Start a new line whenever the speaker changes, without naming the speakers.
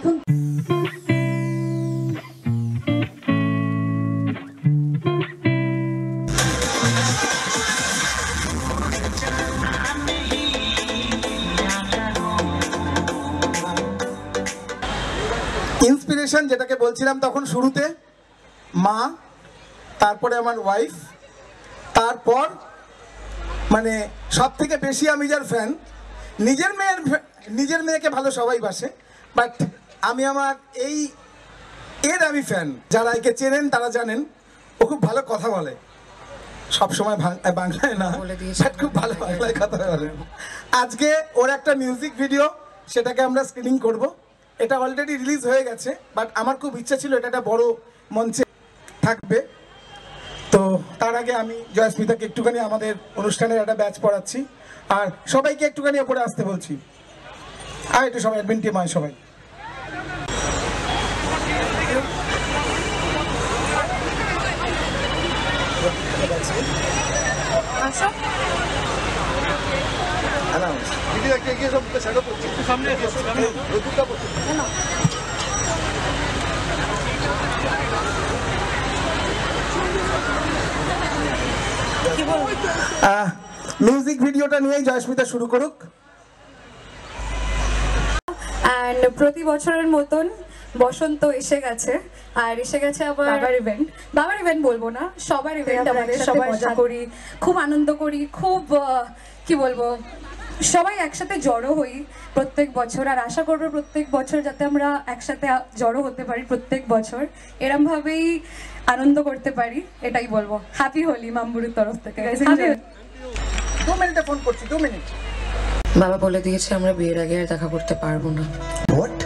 এখন
ইন্সপিরেশন যেটাকে বলছিলাম তখন শুরুতে, মা, তারপরে আমার ওয়াইফ, তারপর মানে সব থেকে বেশি আমি যার ফ্যান, নিজের মেয়েকে ভালো সবাই বাসে, বাট আমি আমার আমি ফ্যান। যারা একে চেনেন তারা জানেন ও খুব ভালো কথা বলে, সবসময় বাংলায় না, খুব ভালো বাংলায় কথা বলে। আজকে ওর একটা মিউজিক ভিডিও, সেটাকে আমরা স্ক্রিনিং করব। এটা অলরেডি রিলিজ হয়ে গেছে, বাট আমার খুব ইচ্ছা ছিল এটা একটা বড় মঞ্চে থাকবে। তো তার আগে আমি জয়স্মিতাকে একটুখানি আমাদের অনুষ্ঠানের একটা ব্যাচ পড়াচ্ছি, আর সবাইকে একটুখানি ওপরে আসতে বলছি। আর একটু সবাই অ্যাডমিন টিম হয় সবাই। মিউজিক ভিডিওটা নিয়েই জয়স্মিতা শুরু করুক।
অ্যান্ড প্রতি বছরের মতন বসন্ত এসে গেছে, আর এসে গেছে আবার বাবার ইভেন্ট বলবো না, সবার ইভেন্ট। আমাদের সবাই মজা করি, খুব আনন্দ করি, খুব কি বলবো, সবাই একসাথে জড়ো হই প্রত্যেক বছর। আর আশা করবো প্রত্যেক বছর যাতে আমরা একসাথে জড়ো হতে পারি, প্রত্যেক বছর এরম ভাবেই আনন্দ করতে পারি, এটাই বলবো। হ্যাপি হোলি মাম্বুরের তরফ থেকে।
2 মিনিটে ফোন করছি, 2 মিনিট।
বাবা বলে দিয়েছে আমরা বিয়ের আগে আর দেখা করতে পারবো না।
What?